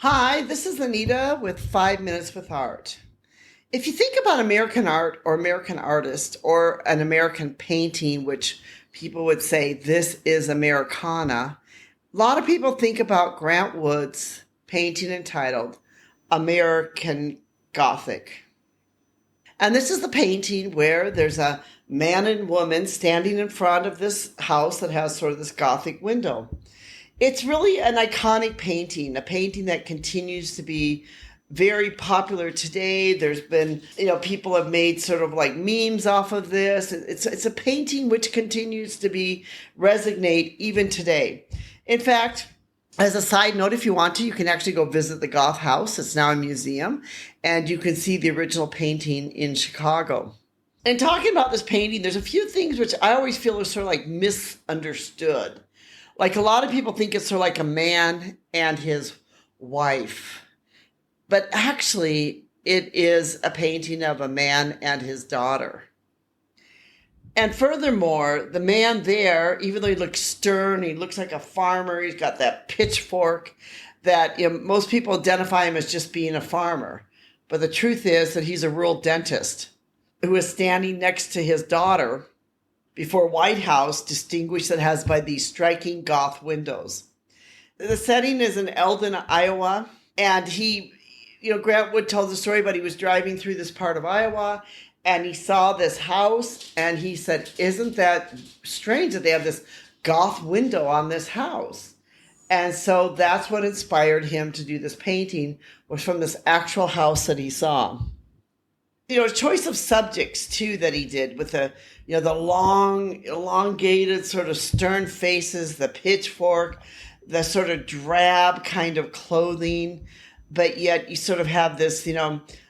Hi, this is Anita with 5 Minutes with Art. If you think about American art or American artist or an American painting, which people would say this is Americana, a lot of people think about Grant Wood's painting entitled American Gothic. And this is the painting where there's a man and woman standing in front of this house that has sort of this Gothic window. It's really an iconic painting, a painting that continues to be very popular today. There's been, people have made sort of like memes off of this. It's a painting which continues to be resonate even today. In fact, as a side note, if you want to, you can actually go visit the Goth House. It's now a museum, and you can see the original painting in Chicago. And talking about this painting, there's a few things which I always feel are sort of like misunderstood. Like a lot of people think it's sort of like a man and his wife. But actually, it is a painting of a man and his daughter. And furthermore, the man there, even though he looks stern, he looks like a farmer, he's got that pitchfork that most people identify him as just being a farmer. But the truth is that he's a rural dentist who is standing next to his daughter before White House, distinguished that has by these striking Goth windows. The setting is in Eldon, Iowa, and Grant Wood tells the story about he was driving through this part of Iowa, and he saw this house, and he said, "Isn't that strange that they have this Goth window on this house?" And so that's what inspired him to do this painting, was from this actual house that he saw. Choice of subjects too that he did with the long, elongated sort of stern faces, the pitchfork, the sort of drab kind of clothing, but yet you sort of have this,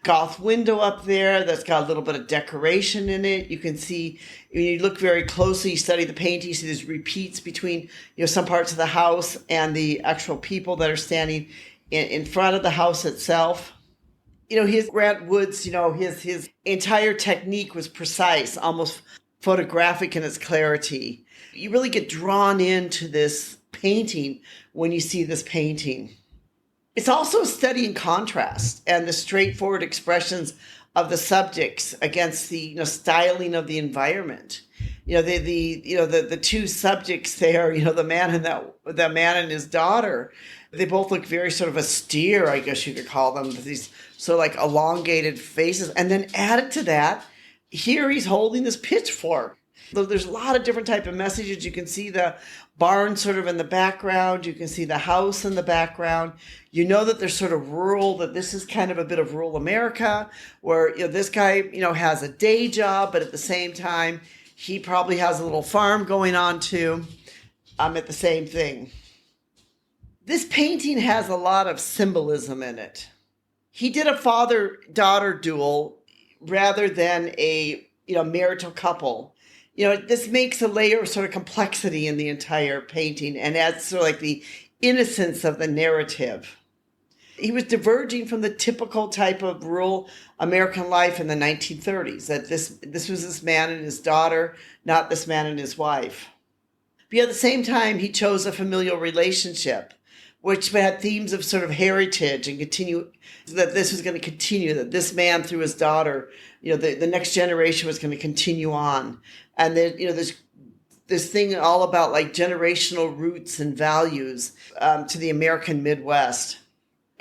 Goth window up there that's got a little bit of decoration in it. You can see, when you look very closely, you study the painting, you see there's repeats between, some parts of the house and the actual people that are standing in front of the house itself. His Grant Wood's, his entire technique was precise, almost photographic in its clarity. You really get drawn into this painting when you see this painting. It's also a study in contrast and the straightforward expressions of the subjects against the styling of the environment. The two subjects there, the man and his daughter, they both look very sort of austere, I guess you could call them, these sort of like elongated faces. And then added to that, here he's holding this pitchfork. So there's a lot of different type of messages. You can see the barn sort of in the background. You can see the house in the background. You know that they're sort of rural, that this is kind of a bit of rural America where, this guy, has a day job, but at the same time, he probably has a little farm going on too, at the same thing. This painting has a lot of symbolism in it. He did a father-daughter duel rather than a, marital couple. This makes a layer of sort of complexity in the entire painting and adds sort of like the innocence of the narrative. He was diverging from the typical type of rural American life in the 1930s, that this was this man and his daughter, not this man and his wife. But at the same time, he chose a familial relationship, which had themes of sort of heritage and that this was going to continue, that this man through his daughter, the next generation was going to continue on. And then, there's this thing all about like generational roots and values to the American Midwest.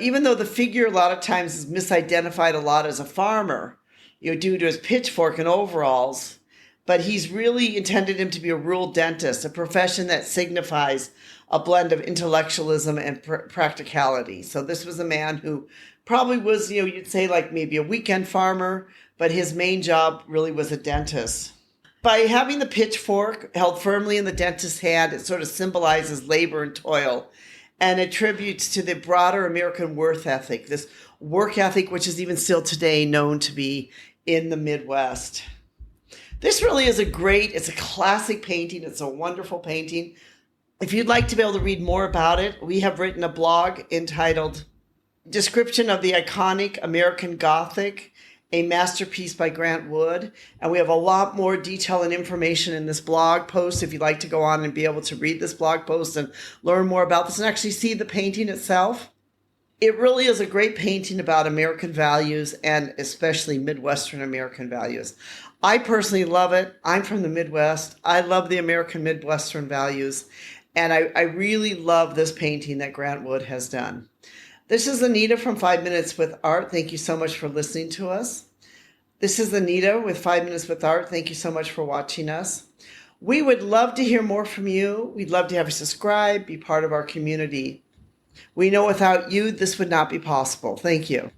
Even though the figure a lot of times is misidentified a lot as a farmer, due to his pitchfork and overalls, but he's really intended him to be a rural dentist, a profession that signifies a blend of intellectualism and practicality. So this was a man who probably was, you'd say like maybe a weekend farmer, but his main job really was a dentist. By having the pitchfork held firmly in the dentist's hand, it sort of symbolizes labor and toil and attributes to the broader American work ethic, this work ethic which is even still today known to be in the Midwest. This really is it's a classic painting. It's a wonderful painting. If you'd like to be able to read more about it, we have written a blog entitled Description of the Iconic American Gothic, a Masterpiece by Grant Wood. And we have a lot more detail and information in this blog post if you'd like to go on and be able to read this blog post and learn more about this and actually see the painting itself. It really is a great painting about American values and especially Midwestern American values. I personally love it. I'm from the Midwest. I love the American Midwestern values. And I really love this painting that Grant Wood has done. This is Anita from 5 Minutes with Art. Thank you so much for listening to us. This is Anita with 5 Minutes with Art. Thank you so much for watching us. We would love to hear more from you. We'd love to have you subscribe, be part of our community. We know without you, this would not be possible. Thank you.